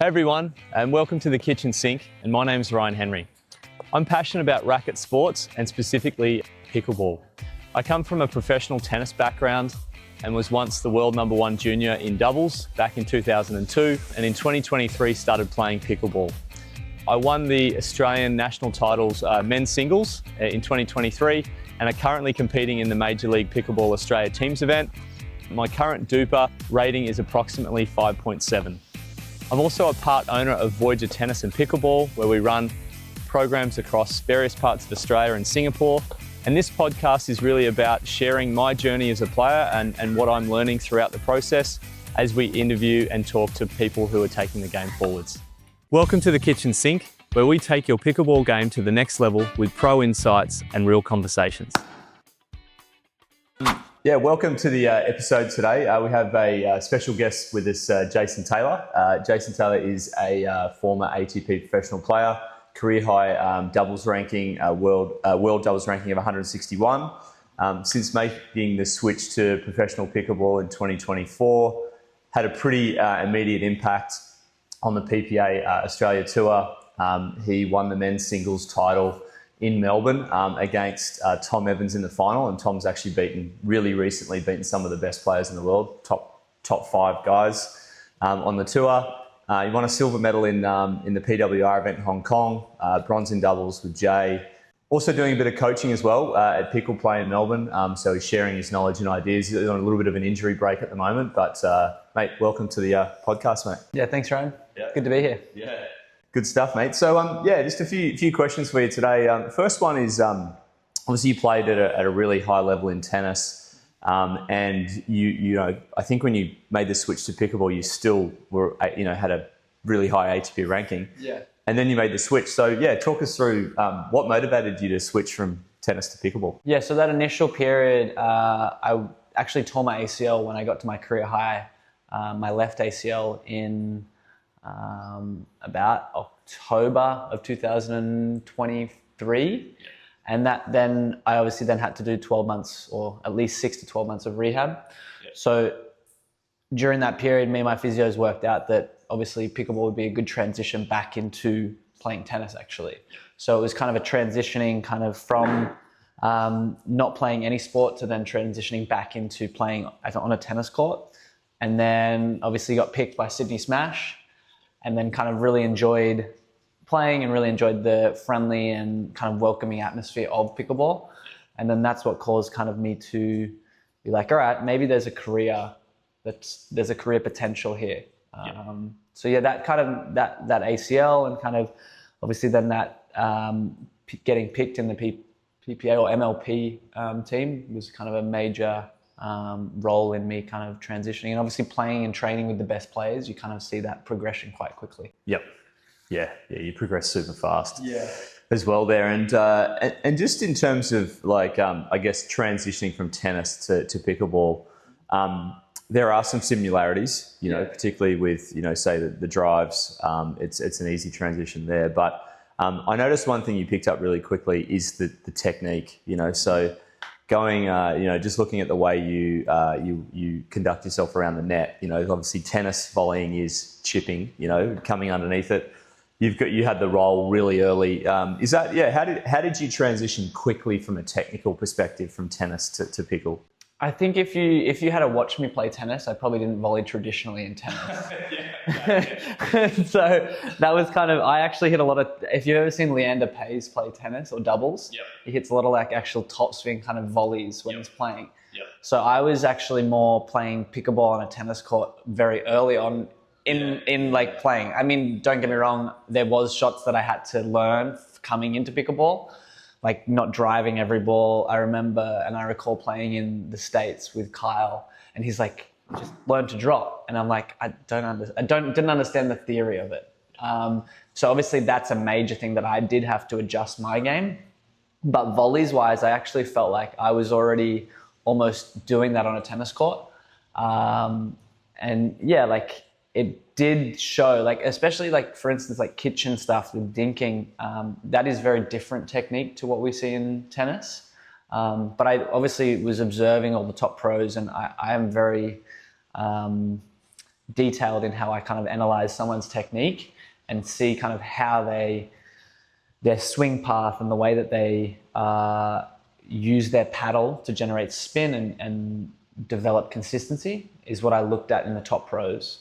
Hey everyone, and welcome to The Kitchen Sink, and my name's Ryan Henry. I'm passionate about racket sports and specifically pickleball. I come from a professional tennis background and was once the world #1 junior in doubles back in 2002, and in 2023 started playing pickleball. I won the Australian national titles men's singles in 2023 and are currently competing in the Major League Pickleball Australia teams event. My current duper rating is approximately 5.7. I'm also a part owner of Voyager Tennis and Pickleball, where we run programs across various parts of Australia and Singapore. And this podcast is really about sharing my journey as a player and what I'm learning throughout the process as we interview and talk to people who are taking the game forwards. Welcome to The Kitchen Sink, where we take your pickleball game to the next level with pro insights and real conversations. Yeah, welcome to the episode today. We have a special guest with us, Jason Taylor. Jason Taylor is a former ATP professional player, career high doubles ranking, world doubles ranking of 161. Since making the switch to professional pickleball in 2024, had a pretty immediate impact on the PPA Australia Tour. He won the men's singles title in Melbourne against Tom Evans in the final, and Tom's actually really recently beaten some of the best players in the world, top 5 guys on the tour. He won a silver medal in the PWR event in Hong Kong, bronze in doubles with Jay. Also doing a bit of coaching as well at Pickle Play in Melbourne, so he's sharing his knowledge and ideas. He's on a little bit of an injury break at the moment, but mate, welcome to the podcast, mate. Yeah, thanks, Ryan. Yeah. Good to be here. Yeah. Good stuff, mate. So, just a few questions for you today. The first one is, obviously you played at a really high level in tennis, and you know, I think when you made the switch to pickleball, you still were, had a really high ATP ranking. Yeah. And then you made the switch. So, yeah, talk us through what motivated you to switch from tennis to pickleball. Yeah, so that initial period, I actually tore my ACL when I got to my career high, my left ACL in about October of 2023. Yeah. And that then I obviously then had to do 12 months or at least 6 to 12 months of rehab. Yeah. So during that period, me and my physios worked out that obviously pickleball would be a good transition back into playing tennis actually. Yeah. So it was kind of a transitioning kind of from not playing any sport to then transitioning back into playing on a tennis court. And then obviously got picked by Sydney Smash, and then kind of really enjoyed playing and really enjoyed the friendly and kind of welcoming atmosphere of pickleball. And then that's what caused kind of me to be like, all right, maybe there's a career potential here. Yeah. So yeah, that kind of, that ACL and kind of obviously then that getting picked in the PPA or MLP team was kind of a major role in me kind of transitioning, and obviously playing and training with the best players, you kind of see that progression quite quickly. Yep. Yeah, you progress super fast. Yeah. As well there, and just in terms of like I guess transitioning from tennis to pickleball, there are some similarities, you know, particularly with say the drives. It's an easy transition there, but I noticed one thing you picked up really quickly is the technique. So going, just looking at the way you conduct yourself around the net. Obviously tennis volleying is chipping. Coming underneath it. You had the roll really early. Is that How did you transition quickly from a technical perspective from tennis to pickle? I think if you had to watch me play tennis, I probably didn't volley traditionally in tennis. So that was kind of, I actually hit a lot of, if you've ever seen Leander Paes play tennis or doubles, he hits a lot of like actual topspin kind of volleys when he's playing. Yep. So I was actually more playing pickleball on a tennis court very early on in like playing. I mean, don't get me wrong, there was shots that I had to learn coming into pickleball, like not driving every ball. I remember, and I recall playing in the States with Kyle, and he's like, just learn to drop. And I'm like, I didn't understand the theory of it. So obviously that's a major thing that I did have to adjust my game. But volleys wise, I actually felt like I was already almost doing that on a tennis court. And yeah, like it did show, like, especially like, for instance, like kitchen stuff with dinking, that is very different technique to what we see in tennis. But I obviously was observing all the top pros, and I am very, detailed in how I kind of analyze someone's technique and see kind of how their swing path and the way that they use their paddle to generate spin and develop consistency is what I looked at in the top pros.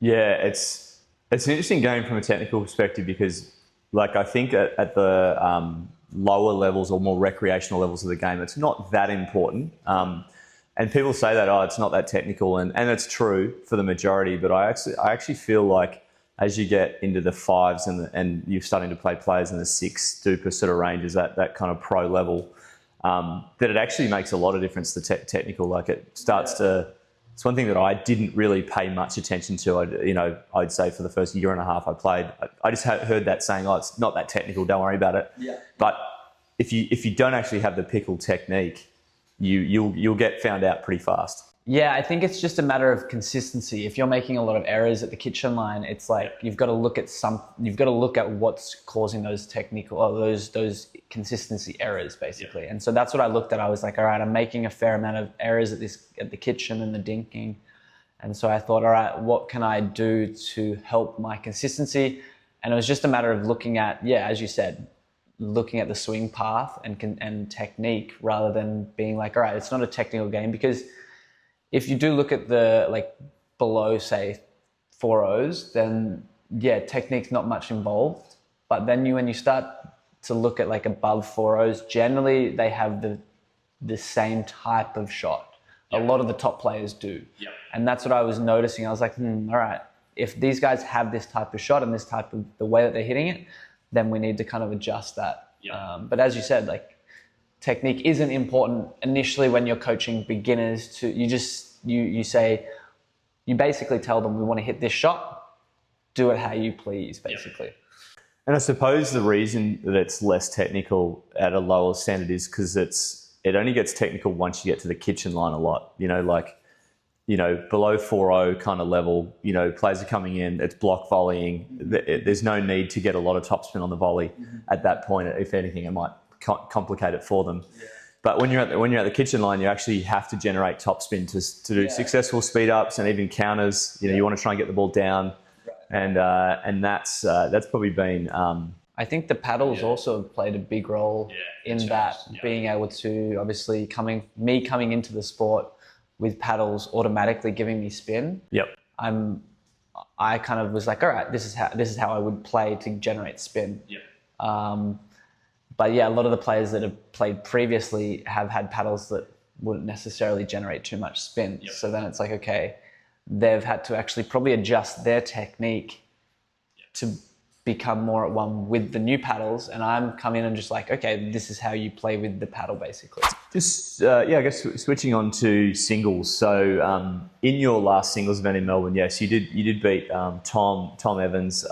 Yeah, it's an interesting game from a technical perspective because, like, I think at the lower levels or more recreational levels of the game, it's not that important. And people say that, oh, it's not that technical, and it's true for the majority. But I actually feel like as you get into the fives and you're starting to play players in the six duper sort of ranges, that kind of pro level, that it actually makes a lot of difference to technical. Like it starts to. It's one thing that I didn't really pay much attention to. I'd say for the first year and a half I played, I just heard that saying, oh, it's not that technical, don't worry about it. Yeah. But if you don't actually have the pickle technique, you'll get found out pretty fast. Yeah, I think it's just a matter of consistency. If you're making a lot of errors at the kitchen line, it's like you've got to look at what's causing those technical or those consistency errors basically. Yeah. And so that's what I looked at. I was like, all right, I'm making a fair amount of errors at the kitchen and the dinking. And so I thought, all right, what can I do to help my consistency? And it was just a matter of looking at, as you said, looking at the swing path and technique rather than being like, all right, it's not a technical game. Because if you do look at the below, say, 4-0s, then technique's not much involved. But then when you start to look at above 4-0s, generally they have the same type of shot. Yep. A lot of the top players do. Yep. And that's what I was noticing. I was like, all right, if these guys have this type of shot and this type of the way that they're hitting it, then we need to kind of adjust that. Yep. But as you said, technique isn't important initially when you're coaching beginners. You basically tell them, we want to hit this shot, do it how you please, basically. And I suppose the reason that it's less technical at a lower standard is because it only gets technical once you get to the kitchen line a lot. Below 4-0 kind of level, players are coming in, it's block volleying. There's no need to get a lot of topspin on the volley at that point. If anything, it might complicate it for them. Yeah. But when you're at the kitchen line, you actually have to generate topspin to do successful speed ups and even counters. You want to try and get the ball down, right. And that's probably been. I think the paddles also played a big role in that, being able to obviously coming into the sport with paddles automatically giving me spin. Yep. I kind of was like, all right, this is how I would play to generate spin. Yep. But a lot of the players that have played previously have had paddles that wouldn't necessarily generate too much spin. Yep. So then it's like, okay, they've had to actually probably adjust their technique to become more at one with the new paddles. And I'm coming in and just like, okay, this is how you play with the paddle, basically. Just, I guess switching on to singles. So in your last singles event in Melbourne, yes, you did beat Tom Evans,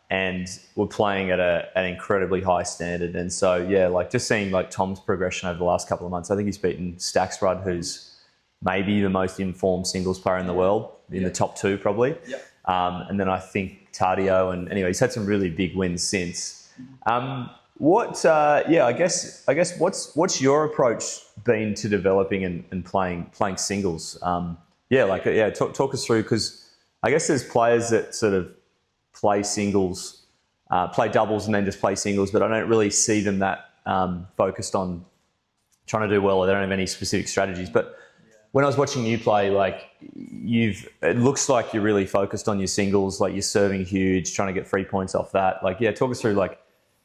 and were playing at an incredibly high standard. And so, just seeing Tom's progression over the last couple of months, I think he's beaten Stacksrud, who's maybe the most informed singles player in the world, in the top two probably. Yep. And then I think Tardio, and anyway, he's had some really big wins since. I guess what's your approach been to developing and playing singles? Talk us through, because I guess there's players that sort of play singles, play doubles and then just play singles, but I don't really see them that focused on trying to do well, or they don't have any specific strategies. But when I was watching you play, it looks like you're really focused on your singles, you're serving huge, trying to get 3 points off that. Talk us through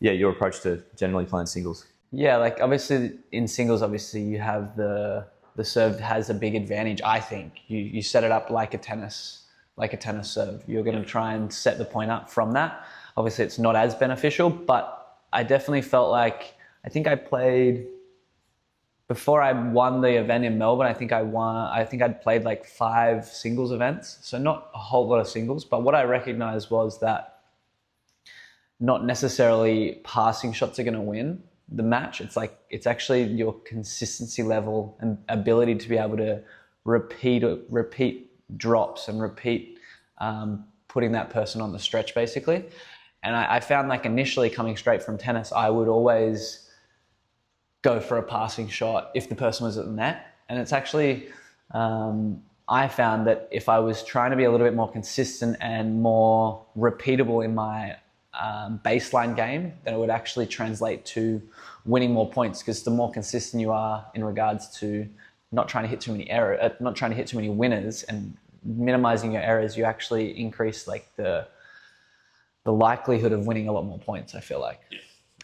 your approach to generally playing singles. Yeah, obviously in singles, you have the serve has a big advantage. I think you set it up like a tennis serve. You're going to try and set the point up from that. Obviously, it's not as beneficial, but I definitely felt I think I played. Before I won the event in Melbourne, I think I'd played 5 singles events. So not a whole lot of singles, but what I recognized was that not necessarily passing shots are going to win the match. It's actually your consistency level and ability to be able to repeat drops and repeat putting that person on the stretch, basically. And I found initially coming straight from tennis, I would always go for a passing shot if the person was at the net. And it's actually I found that if I was trying to be a little bit more consistent and more repeatable in my baseline game, then it would actually translate to winning more points, because the more consistent you are in regards to not trying to hit too many not trying to hit too many winners and minimizing your errors, you actually increase like the likelihood of winning a lot more points, I feel like.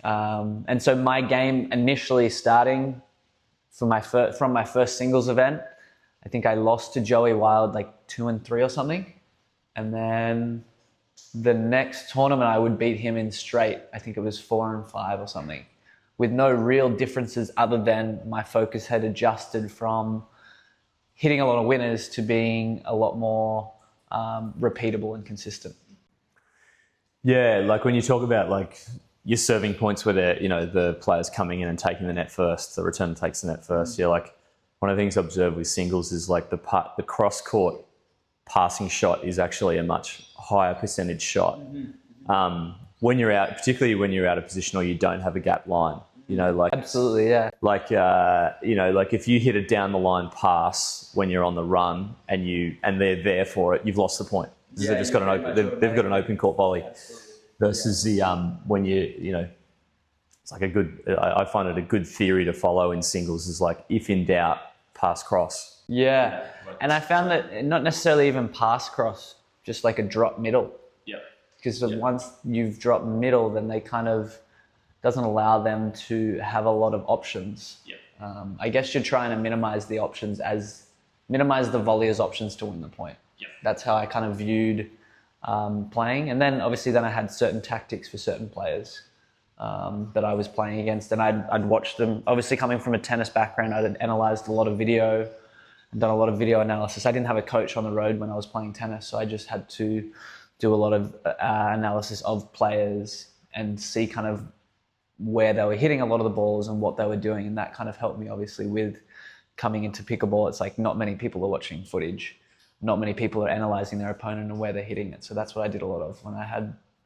And so my game initially starting from my first singles event, I think I lost to Joey Wild like 2-3 or something. And then the next tournament I would beat him in straight. I think it was 4-5 or something, with no real differences other than my focus had adjusted from hitting a lot of winners to being a lot more repeatable and consistent. Yeah, like when you talk about like your serving points where they're, you know, the players coming in and taking the net first, the return takes the net first. Yeah, like one of the things I observed with singles is like the cross court passing shot is actually a much higher percentage shot. When you're out, particularly when you're out of position or you don't have a gap line, you know, like absolutely, yeah. Like you know, like if you hit a down the line pass when you're on the run and they're there for it, you've lost the point. Yeah, they've just got they've got an open court volley. Absolutely. Versus the when you know, it's like I find it a good theory to follow in singles is like, if in doubt, pass cross. Yeah, and I found that not necessarily even pass cross, just like a drop middle. Yeah. Because once you've dropped middle, then they kind of doesn't allow them to have a lot of options. Yeah. I guess you're trying to minimize the volleyer's options to win the point. Yeah. That's how I kind of viewed playing. And then obviously I had certain tactics for certain players that I was playing against, and I'd watched them. Obviously coming from a tennis background, I'd analyzed a lot of video, done a lot of video analysis. I didn't have a coach on the road when I was playing tennis, so I just had to do a lot of analysis of players and see kind of where they were hitting a lot of the balls and what they were doing, and that kind of helped me obviously with coming into pickleball. It's like not many people are watching footage. Not many people are analysing their opponent and where they're hitting it. So that's what I did a lot of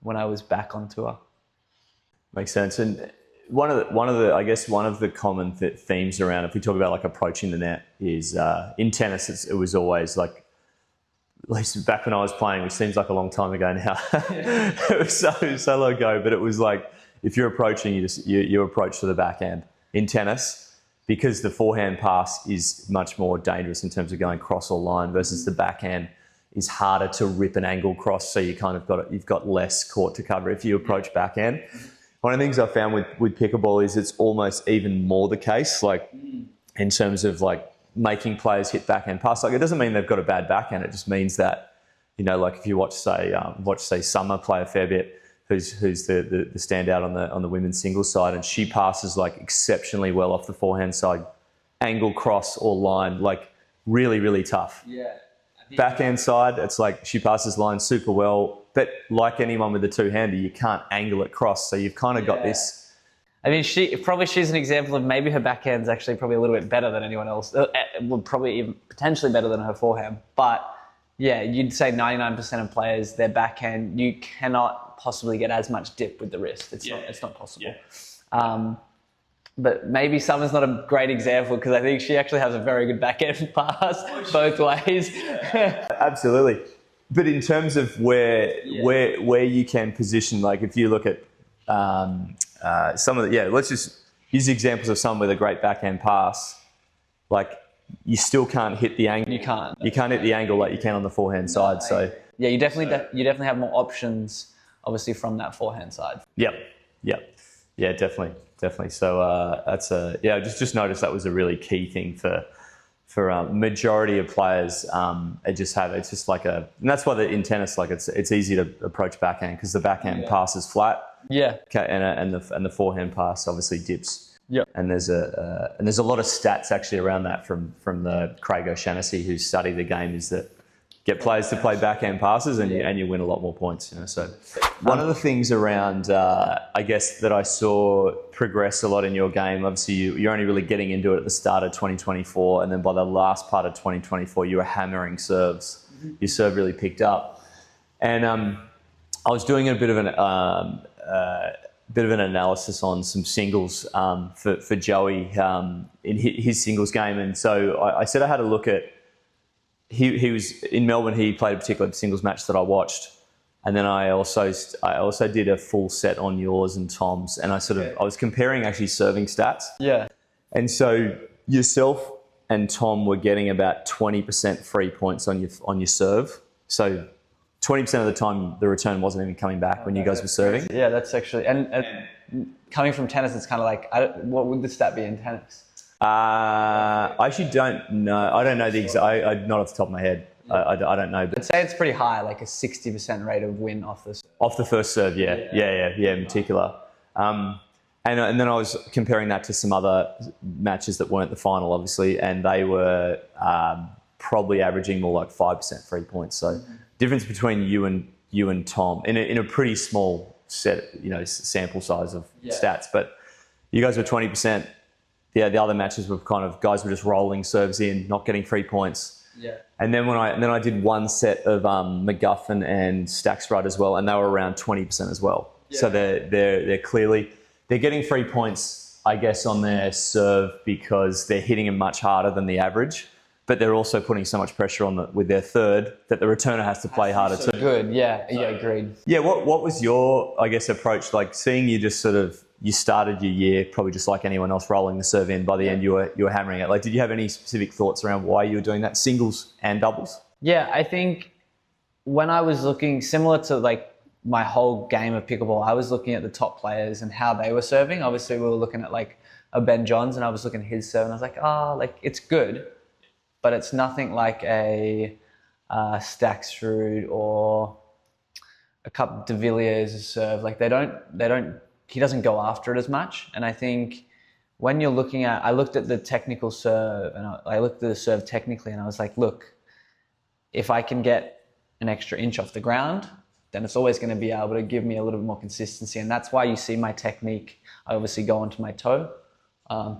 when I was back on tour. Makes sense. And one of the common themes around, if we talk about like approaching the net, is in tennis it was always like, at least back when I was playing, which seems like a long time ago now. It was so long ago, but it was like, if you're approaching, you approach to the backhand in tennis. Because the forehand pass is much more dangerous in terms of going cross or line, versus the backhand is harder to rip an angle cross, so you've got less court to cover if you approach backhand. One of the things I found with pickleball is it's almost even more the case, like in terms of like making players hit backhand pass. Like it doesn't mean they've got a bad backhand, it just means that, you know, like if you watch say Summer play a fair bit, who's the standout on the women's singles side, and she passes like exceptionally well off the forehand side, angle, cross or line, like really, really tough. Yeah. Backhand side, it's like she passes line super well, but like anyone with a two-hander, you can't angle it cross, so you've kind of got this. I mean, she's an example of maybe her backhand's actually probably a little bit better than anyone else. Well, probably even potentially better than her forehand, but yeah, you'd say 99% of players, their backhand, you cannot possibly get as much dip with the wrist. It's not possible. Yeah. But maybe Summer's not a great example, because I think she actually has a very good backhand pass both ways. Yeah. Absolutely. But in terms of where you can position, like if you look at some of the, let's just use examples of some with a great backhand pass, like you still can't hit the angle. You can't hit the angle like you can on the forehand side. So yeah, you definitely have more options, obviously, from that forehand side. Yeah, definitely. So that's I just noticed that was a really key thing for majority of players. It's just like and that's why in tennis, like it's easy to approach backhand because the backhand pass is flat. Yeah. Okay, and the forehand pass obviously dips. Yep. And there's a lot of stats actually around that from the Craig O'Shaughnessy, who studied the game, is that get players to play backhand passes and you win a lot more points. You know, so one of the things around I guess that I saw progress a lot in your game. Obviously, you're only really getting into it at the start of 2024, and then by the last part of 2024, you were hammering serves. Mm-hmm. Your serve really picked up, and I was doing a bit of an analysis on some singles for Joey in his singles game, and so I said I had a look at he was in Melbourne. He played a particular singles match that I watched, and then I also did a full set on yours and Tom's, and I was comparing actually serving stats. Yeah. And so yourself and Tom were getting about 20% free points on your serve. So 20% of the time the return wasn't even coming back when you guys were serving. Yeah, that's actually and coming from tennis, it's kind of like what would the stat be in tennis? I actually don't know. I don't know the exact. Not off the top of my head. I don't know. I'd say it's pretty high, like a 60% rate of win off the serve. Off the first serve, yeah, in particular. And then I was comparing that to some other matches that weren't the final, obviously, and they were probably averaging more like 5% free points. So difference between you and Tom in a pretty small set, sample size of stats. But you guys were 20%. Yeah, the other matches were kind of guys were just rolling serves in, not getting free points. Yeah. And then I did one set of McGuffin and Stacksrud as well, and they were around 20% as well. Yeah. So they're clearly getting free points, I guess, on their serve because they're hitting them much harder than the average, but they're also putting so much pressure on with their third that the returner has to play harder too. Good, yeah, agreed. Yeah, what was your, I guess, approach? Like seeing you just you started your year probably just like anyone else rolling the serve in. By the end, you were hammering it. Like, did you have any specific thoughts around why you were doing that, singles and doubles? Yeah, I think when I was looking, similar to like my whole game of pickleball, I was looking at the top players and how they were serving. Obviously, we were looking at like a Ben Johns, and I was looking at his serve, and I was like, it's good, but it's nothing like a Stacksrud or a Cup de Villiers serve. Like he doesn't go after it as much. And I think when you're looking at, I looked at the technical serve and I looked at the serve technically and I was like, look, if I can get an extra inch off the ground, then it's always going to be able to give me a little bit more consistency. And that's why you see my technique, I obviously go onto my toe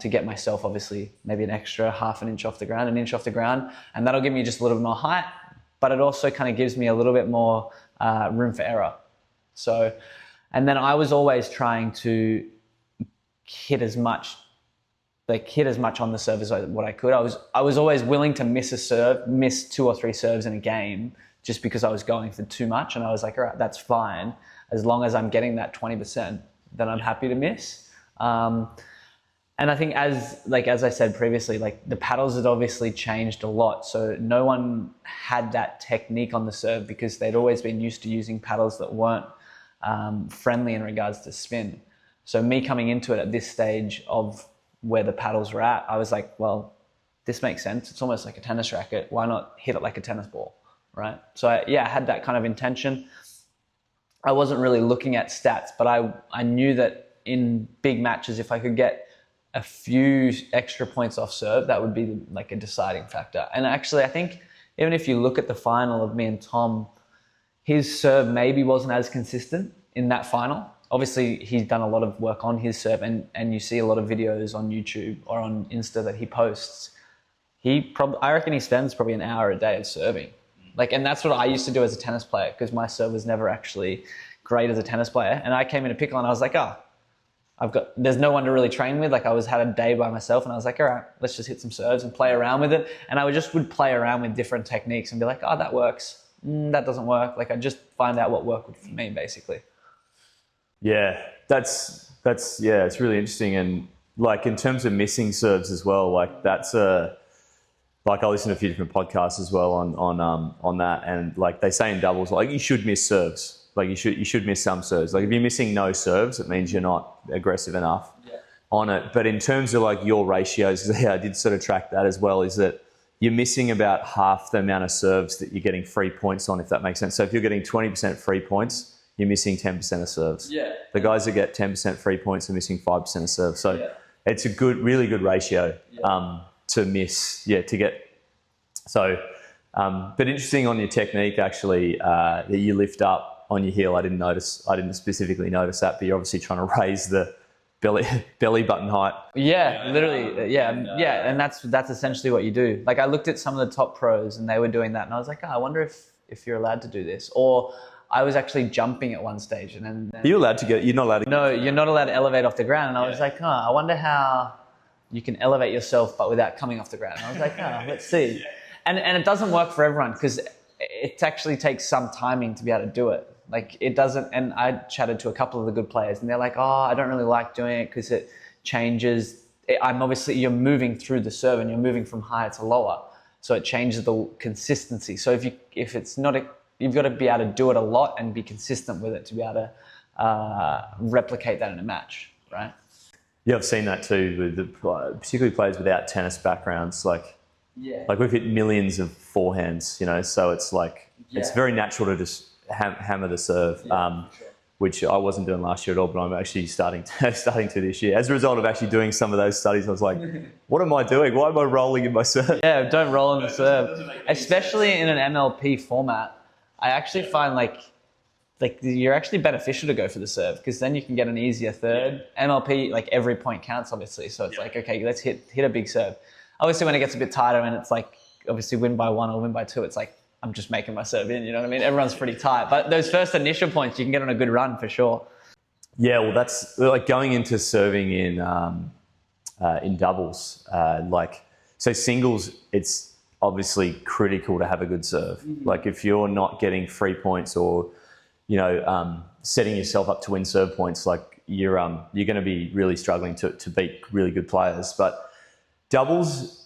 to get myself obviously maybe an extra half an inch off the ground, an inch off the ground. And that'll give me just a little bit more height, but it also kind of gives me a little bit more room for error. So, and then I was always trying to hit as much on the serve as what I could. I was always willing to miss a serve, miss 2 or 3 serves in a game just because I was going for too much. And I was like, all right, that's fine. As long as I'm getting that 20%, then I'm happy to miss. And I think as I said previously, like the paddles had obviously changed a lot. So no one had that technique on the serve because they'd always been used to using paddles that weren't friendly in regards to spin. So me coming into it at this stage of where the paddles were at, I was like, well, this makes sense. It's almost like a tennis racket. Why not hit it like a tennis ball, right? So I had that kind of intention. I wasn't really looking at stats, but I knew that in big matches, if I could get a few extra points off serve, that would be like a deciding factor. And actually, I think even if you look at the final of me and Tom, his serve maybe wasn't as consistent in that final. Obviously, he's done a lot of work on his serve, and you see a lot of videos on YouTube or on Insta that he posts. I reckon he spends probably an hour a day of serving. And that's what I used to do as a tennis player because my serve was never actually great as a tennis player. And I came into pickle and I was like, there's no one to really train with. Like I had a day by myself and I was like, all right, let's just hit some serves and play around with it. And I would play around with different techniques and be like, oh, that works. That doesn't work. Like I just find out what worked for me basically. Yeah, that's it's really interesting. And like in terms of missing serves as well, like that's I listen to a few different podcasts as well on that. And like they say in doubles, like you should miss serves. Like you should miss some serves. Like if you're missing no serves, it means you're not aggressive enough on it. But in terms of like your ratios, because I did sort of track that as well, is that you're missing about half the amount of serves that you're getting free points on, if that makes sense. So if you're getting 20% free points, you're missing 10% of serves. Yeah. The guys that get 10% free points are missing 5% of serves. So it's a really good ratio to miss, to get. So, but interesting on your technique actually, that you lift up on your heel. I didn't specifically notice that, but you're obviously trying to raise the belly button height. Yeah, literally. And that's essentially what you do. Like I looked at some of the top pros and they were doing that and I was like, I wonder if you're allowed to do this. Or I was actually jumping at one stage and then you're not allowed to. No, you're not allowed to elevate off the ground. And I was like, I wonder how you can elevate yourself but without coming off the ground. And I was like, let's see. And it doesn't work for everyone because it actually takes some timing to be able to do it. Like it doesn't, and I chatted to a couple of the good players and they're like, oh, I don't really like doing it because it changes. You're moving through the serve and you're moving from higher to lower. So it changes the consistency. So if it's not, you've got to be able to do it a lot and be consistent with it to be able to replicate that in a match, right? Yeah, I've seen that too, with particularly players without tennis backgrounds. Like we've hit millions of forehands, so it's it's very natural to just hammer the serve, which I wasn't doing last year at all, but I'm actually starting to this year. As a result of actually doing some of those studies, I was like, what am I doing? Why am I rolling in my serve? Yeah, don't roll in the serve. Especially in an MLP format, I actually find like you're actually beneficial to go for the serve because then you can get an easier third. MLP, like every point counts, obviously. So it's like, okay, let's hit a big serve. Obviously, when it gets a bit tighter and it's like, obviously win by 1 or win by 2, it's like, I'm just making my serve in, you know what I mean? Everyone's pretty tight. But those first initial points, you can get on a good run for sure. Yeah, well, that's like going into serving in doubles. So singles, it's obviously critical to have a good serve. Mm-hmm. Like if you're not getting free points or setting yourself up to win serve points, like you're going to be really struggling to beat really good players. But doubles,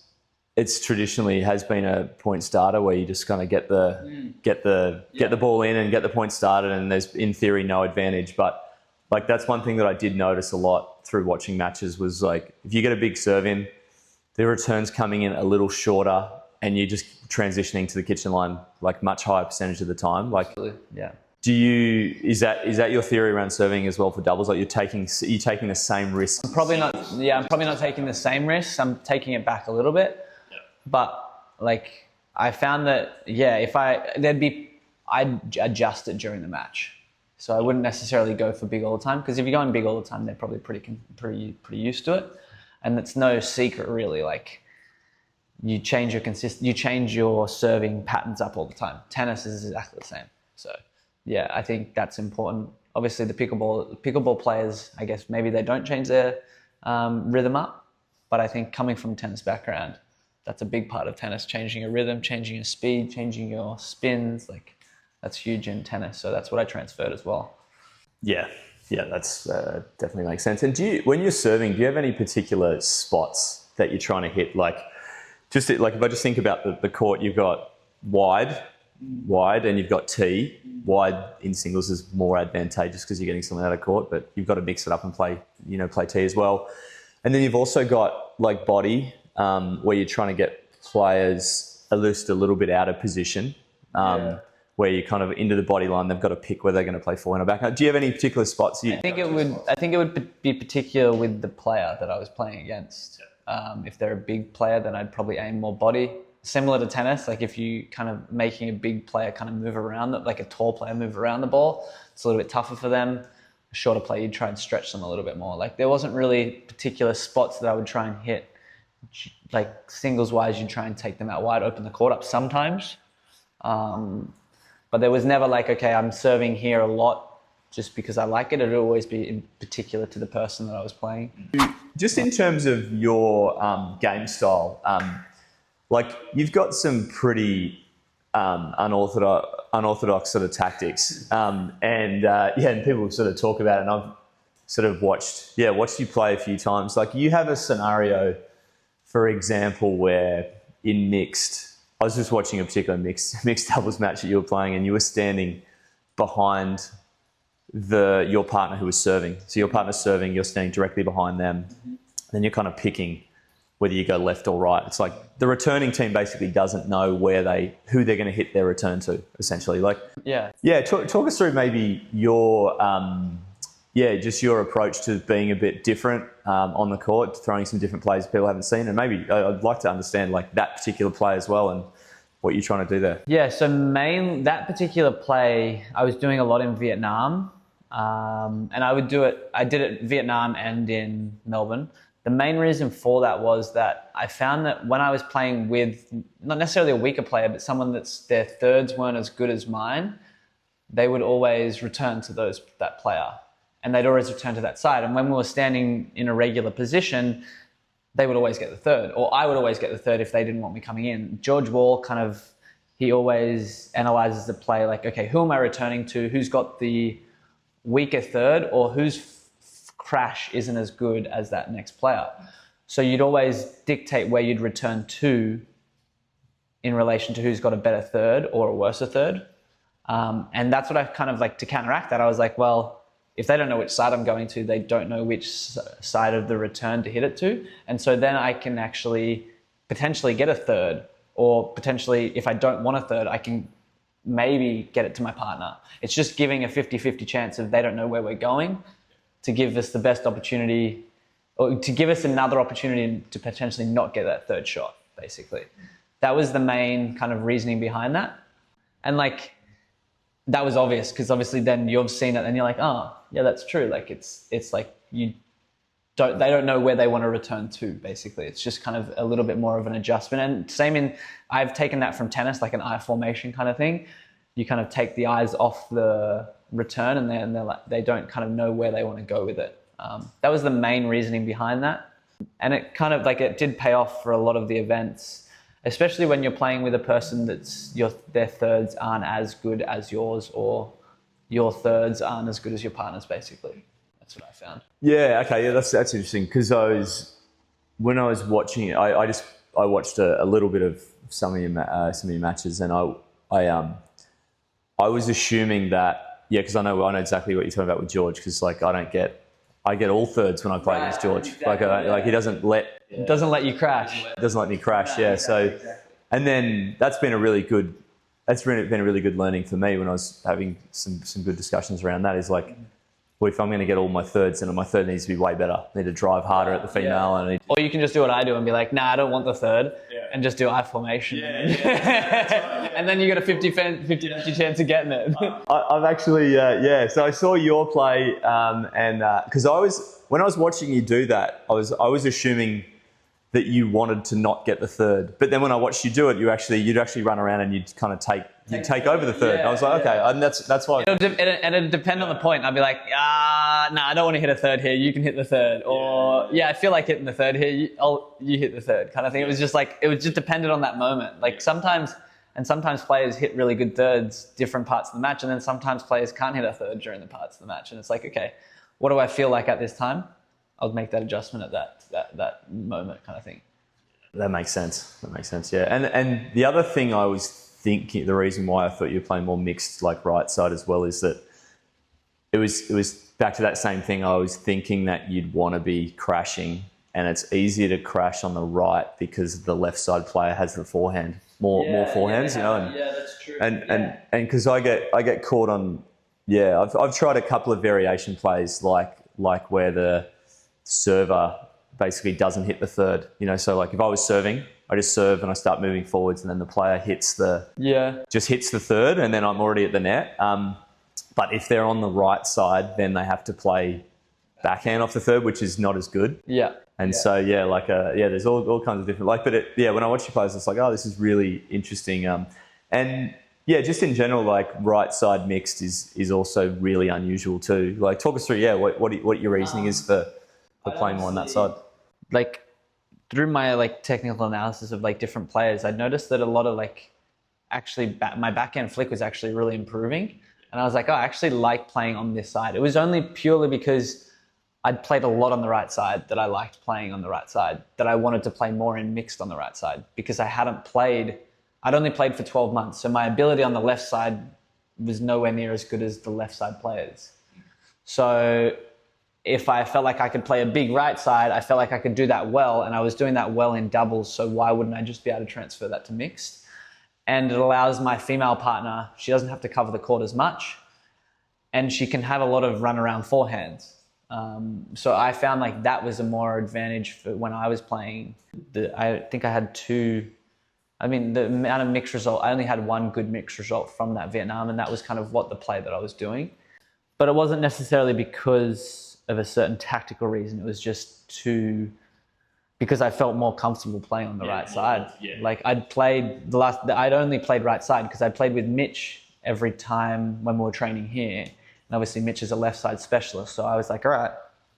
it's traditionally has been a point starter where you just kind of get the ball in and get the point started, and there's in theory no advantage. But like that's one thing that I did notice a lot through watching matches was like if you get a big serve in, the return's coming in a little shorter, and you're just transitioning to the kitchen line like much higher percentage of the time. Like, yeah. Is that your theory around serving as well for doubles? Like you're taking the same risk? I'm probably not taking the same risks. I'm taking it back a little bit. Yeah. But like I found that I'd adjust it during the match. So I wouldn't necessarily go for big all the time because if you're going big all the time, they're probably pretty used to it, and it's no secret really. Like you change your serving patterns up all the time. Tennis is exactly the same. So. Yeah, I think that's important. Obviously, the pickleball players, I guess maybe they don't change their rhythm up, but I think coming from a tennis background, that's a big part of tennis, changing your rhythm, changing your speed, changing your spins. Like that's huge in tennis. So that's what I transferred as well. Yeah, that's definitely makes sense. And when you're serving, do you have any particular spots that you're trying to hit? Like if I just think about the court, you've got wide, and you've got tee. Wide in singles is more advantageous because you're getting something out of court, but you've got to mix it up and play tee as well. And then you've also got like body, where you're trying to get players a little bit out of position, where you're kind of into the body line. They've got to pick whether they're going to play forehand or backhand. Do you have any particular spots? I think it would be particular with the player that I was playing against. If they're a big player, then I'd probably aim more body. Similar to tennis, like if you kind of making a big player kind of move around, like a tall player move around the ball, it's a little bit tougher for them. A shorter player, you'd try and stretch them a little bit more. Like there wasn't really particular spots that I would try and hit. Like singles wise, you'd try and take them out wide, open the court up sometimes. But there was never like, okay, I'm serving here a lot just because I like it. It would always be in particular to the person that I was playing. Just in terms of your game style, like you've got some pretty unorthodox sort of tactics, and people sort of talk about it. And I've sort of watched you play a few times. Like you have a scenario, for example, where in mixed, I was just watching a particular mixed doubles match that you were playing, and you were standing behind your partner who was serving. So your partner's serving, you're standing directly behind them, then you're kind of picking whether you go left or right. It's like the returning team basically doesn't know who they're going to hit their return to, essentially. Talk us through maybe your your approach to being a bit different on the court, throwing some different plays people haven't seen, and maybe I'd like to understand like that particular play as well and what you're trying to do there. Yeah, so that particular play I was doing a lot in Vietnam, and I did it in Vietnam and in Melbourne. The main reason for that was that I found that when I was playing with not necessarily a weaker player, but someone their thirds weren't as good as mine, they would always return to that player, and they'd always return to that side. And when we were standing in a regular position, they would always get the third, or I would always get the third if they didn't want me coming in. George Wall he always analyzes the play like, okay, who am I returning to? Who's got the weaker third, or whose crash isn't as good as that next player? So you'd always dictate where you'd return to in relation to who's got a better third or a worse third. And that's what I kind of like to counteract that. I was like, well, if they don't know which side I'm going to, they don't know which side of the return to hit it to. And so then I can actually potentially get a third, or potentially if I don't want a third, I can maybe get it to my partner. It's just giving a 50-50 chance of they don't know where we're going, to give us the best opportunity, or to give us another opportunity to potentially not get that third shot, basically. That was the main kind of reasoning behind that. And like, that was obvious, because obviously then you've seen it and you're like, oh, yeah, that's true. Like it's like they don't know where they want to return to, basically. It's just kind of a little bit more of an adjustment. And I've taken that from tennis, like an I formation kind of thing. You kind of take the eyes off the return, and they're like, they don't kind of know where they want to go with it. That was the main reasoning behind that. And it kind of like, it did pay off for a lot of the events, especially when you're playing with a person their thirds aren't as good as yours, or your thirds aren't as good as your partner's, basically. That's what I found. Yeah, okay, yeah, that's interesting, because when I was watching it, I watched a little bit of some of your matches, and I was assuming that, yeah, because I know exactly what you're talking about with George, because like I get all thirds when I play against George. Exactly, like he doesn't let you crash. Doesn't let me crash. Yeah. Exactly. And then that's been a really good learning for me when I was having some good discussions around that. Is like, well, if I'm going to get all my thirds, then my third needs to be way better. I need to drive harder at the female, or you can just do what I do and be like, nah, I don't want the third, and just do I formation. And then you get a 50-50 chance of getting it. I've actually, So I saw your play, and because when I was watching you do that, I was assuming that you wanted to not get the third, but then when I watched you do it, you'd actually run around and you'd kind of take over the third. I was like, okay, and that's why. It'll depend on the point. I'd be like, I don't want to hit a third here. You can hit the third, or I feel like hitting the third here. You hit the third, kind of thing. It was just dependent on that moment. Like sometimes players hit really good thirds different parts of the match, and then sometimes players can't hit a third during the parts of the match, and it's like, okay, what do I feel like at this time? I'll make that adjustment at that moment, kind of thing. That makes sense. Yeah. And the other thing I was thinking, the reason why I thought you were playing more mixed, like right side as well, is that it was back to that same thing. I was thinking that you'd want to be crashing, and it's easier to crash on the right because the left side player has the forehand, more forehands, you know. And, that's true. And because I get caught on, I've tried a couple of variation plays like where the server basically doesn't hit the third, you know. So like if I was serving, I just serve and I start moving forwards, and then the player just hits the third, and then I'm already at the net. But if they're on the right side, then they have to play backhand off the third, which is not as good. Yeah. And so there's all kinds of different when I watch you play, it's like, oh, this is really interesting. And yeah, just in general, like right side mixed is also really unusual too. Like talk us through what your reasoning is for playing more on that side. Like through my like technical analysis of like different players, I noticed that a lot of like my backhand flick was actually really improving, and I was like, oh, I actually like playing on this side. It was only purely because I'd played a lot on the right side that I liked playing on the right side, that I wanted to play more in mixed on the right side, because I'd only played for 12 months, so my ability on the left side was nowhere near as good as the left side players. So if I felt like I could play a big right side, I felt like I could do that well, and I was doing that well in doubles, so why wouldn't I just be able to transfer that to mixed? And it allows my female partner, she doesn't have to cover the court as much, and she can have a lot of run around forehands. So I found like that was a more advantage for when I was playing. I think I had the amount of mixed result, I only had one good mixed result from that Vietnam, and that was kind of what the play that I was doing. But it wasn't necessarily because of a certain tactical reason. It was just because I felt more comfortable playing on the right side. Yeah. Like I'd only played right side because I played with Mitch every time when we were training here. And obviously Mitch is a left side specialist. So I was like, all right,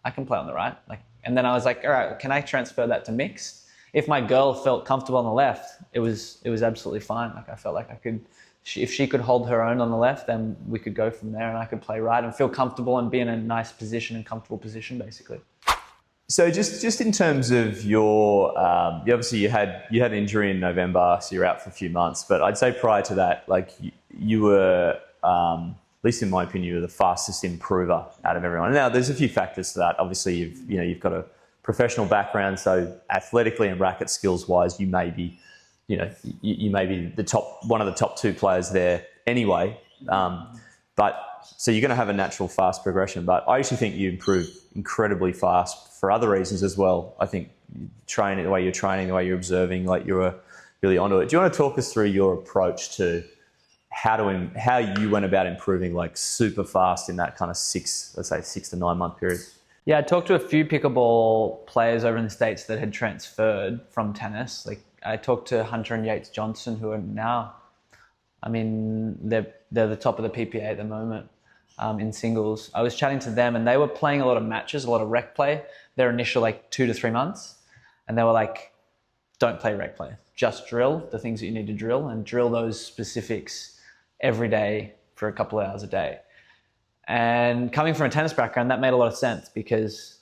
I can play on the right. And then I was like, all right, can I transfer that to mixed? If my girl felt comfortable on the left, it was absolutely fine. Like I felt like I could, if she could hold her own on the left, then we could go from there, and I could play right and feel comfortable and be in a nice position and comfortable position, basically. So just in terms of your, obviously you had injury in November, so you're out for a few months. But I'd say prior to that, like you were, at least in my opinion, you were the fastest improver out of everyone. Now there's a few factors to that. Obviously you've got a professional background, so athletically and racket skills wise, you may be, you may be one of the top 2 players there anyway. But so you're going to have a natural fast progression. But I actually think you improve incredibly fast for other reasons as well. I think training, the way you're training, the way you're observing, like you're really onto it. Do you want to talk us through your approach to how you went about improving like super fast in that kind of 6 to 9 month period? Yeah, I talked to a few pickleball players over in the States that had transferred from tennis. Like I talked to Hunter and Yates Johnson, who are now, I mean, they're the top of the PPA at the moment in singles. I was chatting to them and they were playing a lot of matches, a lot of rec play, their initial like 2 to 3 months. And they were like, don't play rec play, just drill the things that you need to drill and drill those specifics every day for a couple of hours a day. And coming from a tennis background, that made a lot of sense because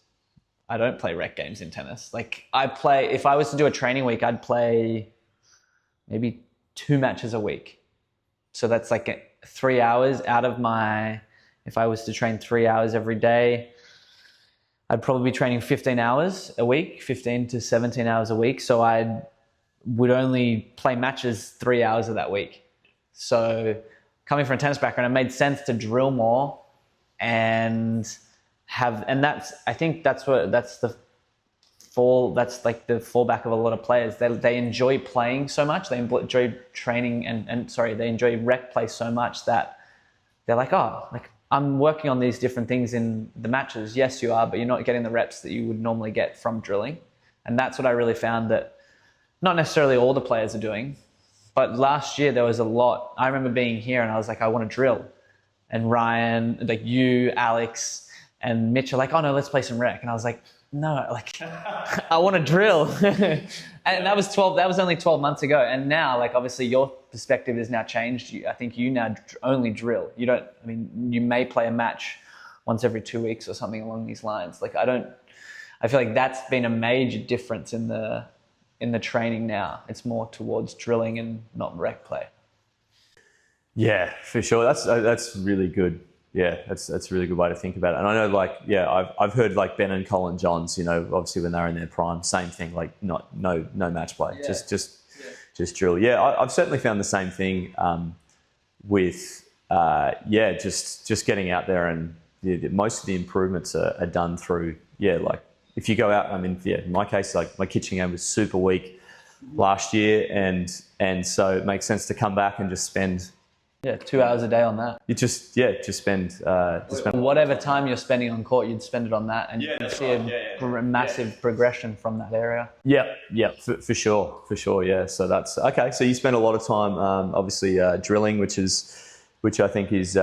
I don't play rec games in tennis. Like if I was to do a training week, I'd play maybe 2 matches a week. So that's like 3 hours out of if I was to train 3 hours every day, I'd probably be training 15 hours a week, 15 to 17 hours a week. So I would only play matches 3 hours of that week. So coming from a tennis background, it made sense to drill more and that's like the fallback of a lot of players. They enjoy playing so much, they enjoy training they enjoy rec play so much that they're like, oh, like I'm working on these different things in the matches. Yes, you are, but you're not getting the reps that you would normally get from drilling. And that's what I really found that not necessarily all the players are doing, but last year there was a lot. I remember being here and I was like, I want to drill. And Ryan, like you, Alex, and Mitch are like, oh no, let's play some rec. And I was like, no, like I want to drill. And that was only 12 months ago. And now, like obviously your perspective has now changed. I think you now only drill. You may play a match once every 2 weeks or something along these lines. Like I feel like that's been a major difference in the training now. It's more towards drilling and not rec play. Yeah, for sure. That's really good. Yeah, that's a really good way to think about it. And I know, like, yeah, I've heard like Ben and Colin Johns, obviously when they're in their prime, same thing, like no match play, yeah. just drill. Yeah, I've certainly found the same thing with just getting out there, and most of the improvements are done through like if you go out. I mean, in my case, like my kitchen game was super weak last year, and so it makes sense to come back and just spend. Yeah, 2 hours a day on that. You just spend whatever time you're spending on court, you'd spend it on that, and you'd see a massive progression from that area. Yeah, for sure. Yeah, so that's okay. So you spend a lot of time, obviously, drilling, which I think is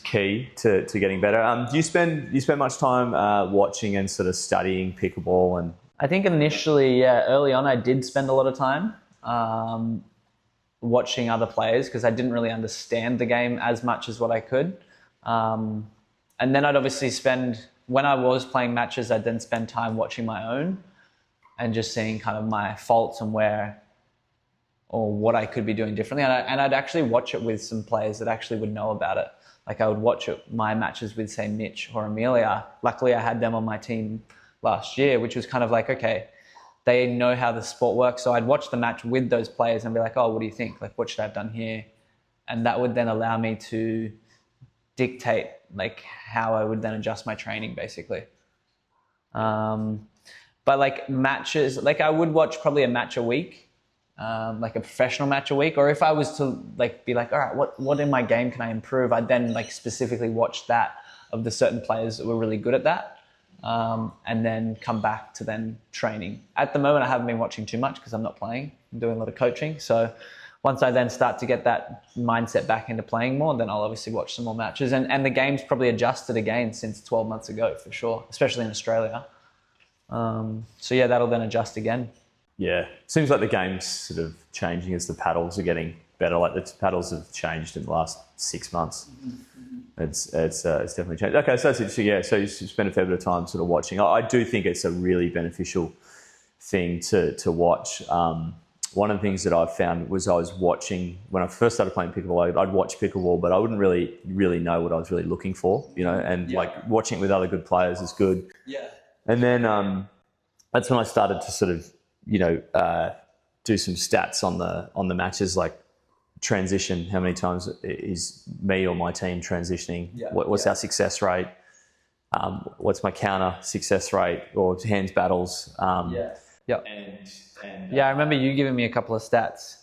key to getting better. Do you spend much time watching and sort of studying pickleball? And I think initially, early on, I did spend a lot of time. Watching other players because I didn't really understand the game as much as what I could. And then I'd obviously when I was playing matches, I'd then spend time watching my own and just seeing kind of my faults and what I could be doing differently. And I'd actually watch it with some players that actually would know about it. Like I would watch my matches with, say, Mitch or Amelia. Luckily, I had them on my team last year, which was kind of like, okay, they know how the sport works. So I'd watch the match with those players and be like, oh, what do you think? Like, what should I have done here? And that would then allow me to dictate like how I would then adjust my training, basically. But like matches, like I would watch probably a match a week, like a professional match a week. Or if I was to like be like, all right, what in my game can I improve? I'd then like specifically watch that of the certain players that were really good at that. And then come back to then training. At the moment, I haven't been watching too much because I'm not playing. I'm doing a lot of coaching. So once I then start to get that mindset back into playing more, then I'll obviously watch some more matches. And the game's probably adjusted again since 12 months ago, for sure, especially in Australia. So yeah, that'll then adjust again. Yeah, seems like the game's sort of changing as the paddles are getting better. Like the paddles have changed in the last 6 months. It's definitely changed. Okay, so that's interesting. Yeah, so you spend a fair bit of time sort of watching. I do think it's a really beneficial thing to watch. One of the things that I've found was I was watching when I first started playing pickleball. I'd watch pickleball, but I wouldn't really know what I was really looking for, And like watching it with other good players is good. Yeah. And then that's when I started to sort of do some stats on the matches, like transition. How many times is me or my team transitioning? What's our success rate? What's my counter success rate or hands battles? Yeah, I remember you giving me a couple of stats.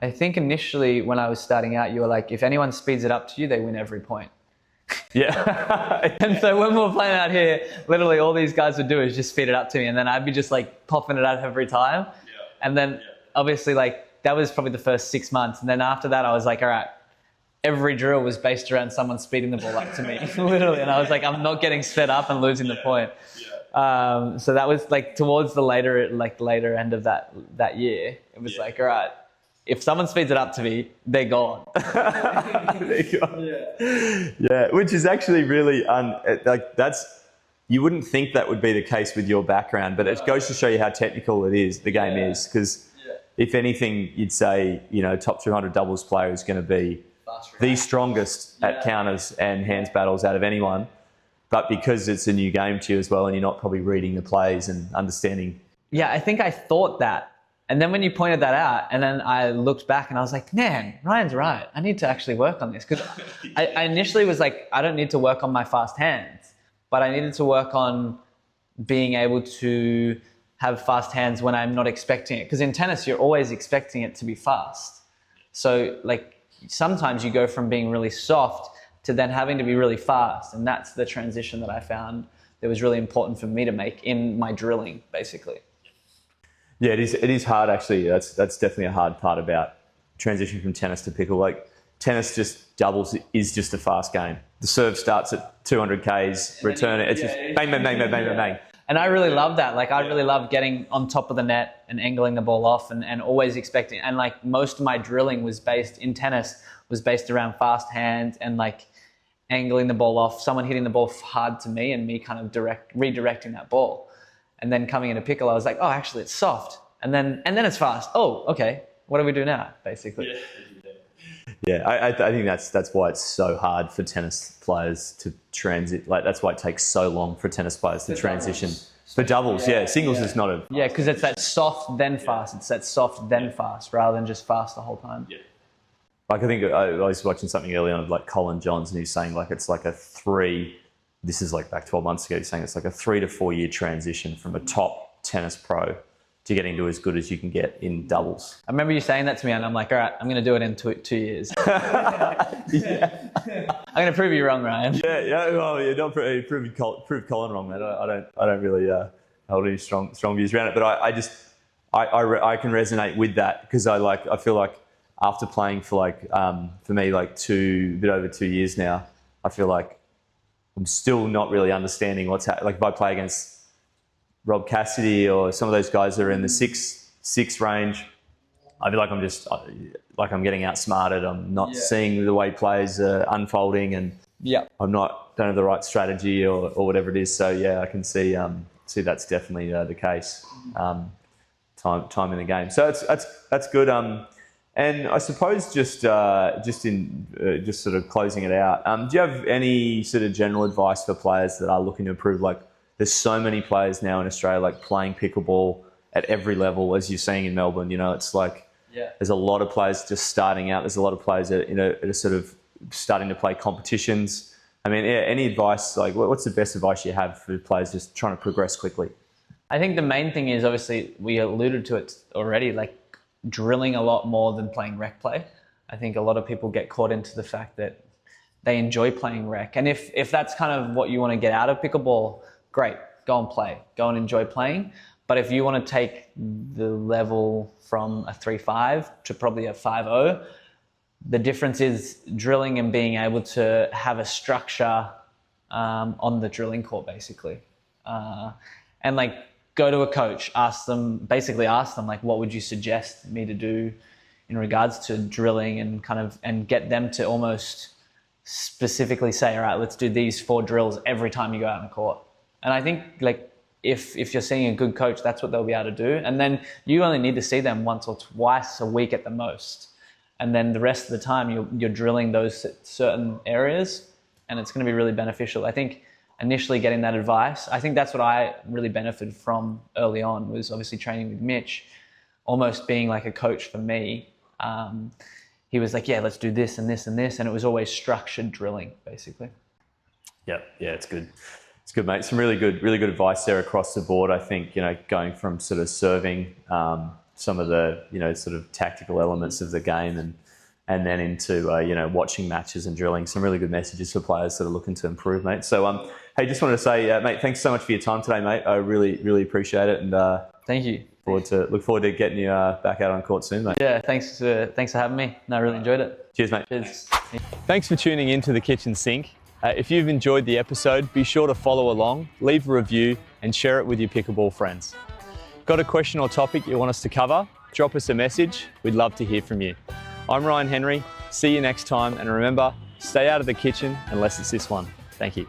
I think initially when I was starting out, you were like, if anyone speeds it up to you, they win every point. Yeah. And so when we were playing out here, literally all these guys would do is just speed it up to me, and then I'd be just like popping it out every time. And then obviously like that was probably the first 6 months. And then after that, I was like, all right, every drill was based around someone speeding the ball up to me, literally. And I was like, I'm not getting sped up and losing the point. So that was like towards the later end of that year. It was like, all right, if someone speeds it up to me, they're gone. They're gone. Yeah, which is actually really you wouldn't think that would be the case with your background, but it goes to show you how technical the game is. Because if anything, you'd say, top 200 doubles player is going to be the strongest at counters and hands battles out of anyone. But because it's a new game to you as well, and you're not probably reading the plays and understanding. Yeah, I think I thought that. And then when you pointed that out, and then I looked back and I was like, man, Ryan's right. I need to actually work on this. Because I initially was like, I don't need to work on my fast hands, but I needed to work on being able to have fast hands when I'm not expecting it. Because in tennis, you're always expecting it to be fast. So like sometimes you go from being really soft to then having to be really fast. And that's the transition that I found that was really important for me to make in my drilling, basically. Yeah, it is hard actually. That's definitely a hard part about transition from tennis to pickle. Like tennis, just doubles is just a fast game. The serve starts at 200 Ks, return it. It's just bang, bang, bang, bang, bang, bang, bang. And I really love that. Like I really love getting on top of the net and angling the ball off and always expecting. And like most of my drilling was based around fast hands and like angling the ball off, someone hitting the ball hard to me and me kind of redirecting that ball. And then coming into pickle, I was like, oh, actually it's soft. And then it's fast. Oh, okay. What do we do now, basically? Yeah, I think that's why it's so hard for tennis players to transit. Like that's why it takes so long for tennis players to transition. For doubles, singles is not a... Yeah, because it's that soft then fast. It's that soft then fast rather than just fast the whole time. Yeah. Like I think I was watching something earlier on like Colin Johns, and he's saying like it's like this is like back 12 months ago, he's saying it's like a 3 to 4 year transition from a top tennis pro to getting to as good as you can get in doubles. I remember you saying that to me and I'm like, all right, I'm going to do it in 2 years. I'm going to prove you wrong, Ryan. Yeah. Well, you don't prove Colin wrong, man. I don't really hold any strong views around it, but I can resonate with that because I feel like after playing for for me a bit over 2 years now, I feel like I'm still not really understanding what's happening. Like if I play against Rob Cassidy or some of those guys that are in the six range, I feel like I'm getting outsmarted. I'm not seeing the way plays are unfolding, and don't have the right strategy or whatever it is. So yeah, I can see that's definitely the case. Time in the game. So that's good. And I suppose just sort of closing it out, do you have any sort of general advice for players that are looking to improve? Like there's so many players now in Australia like playing pickleball at every level, as you're seeing in Melbourne. It's like there's a lot of players just starting out. There's a lot of players that are sort of starting to play competitions. I mean, any advice? Like, what's the best advice you have for players just trying to progress quickly? I think the main thing is obviously we alluded to it already, like drilling a lot more than playing rec play. I think a lot of people get caught into the fact that they enjoy playing rec. And if that's kind of what you want to get out of pickleball, great, go and play, go and enjoy playing. But if you want to take the level from a 3.5 to probably a 5.0, the difference is drilling and being able to have a structure on the drilling court, basically. and like go to a coach, ask them like, what would you suggest me to do in regards to drilling, and get them to almost specifically say, all right, let's do these 4 drills every time you go out on the court. And I think like if you're seeing a good coach, that's what they'll be able to do. And then you only need to see them once or twice a week at the most. And then the rest of the time you're drilling those certain areas, and it's going to be really beneficial. I think initially getting that advice, I think that's what I really benefited from early on, was obviously training with Mitch, almost being like a coach for me. He was like, yeah, let's do this and this and this. And it was always structured drilling, basically. Yeah, it's good. It's good, mate. Some really good advice there across the board. I think, going from sort of serving some of the, sort of tactical elements of the game and then into, watching matches and drilling. Some really good messages for players that are looking to improve, mate. So, hey, just wanted to say, mate, thanks so much for your time today, mate. I really, really appreciate it. And thank you. Look forward to getting you back out on court soon, mate. Yeah, thanks for having me. No, I really enjoyed it. Cheers, mate. Cheers. Thanks for tuning into the Kitchen Sink. If you've enjoyed the episode, be sure to follow along, leave a review, and share it with your pickleball friends. Got a question or topic you want us to cover? Drop us a message. We'd love to hear from you. I'm Ryan Henry. See you next time, and remember, stay out of the kitchen unless it's this one. Thank you.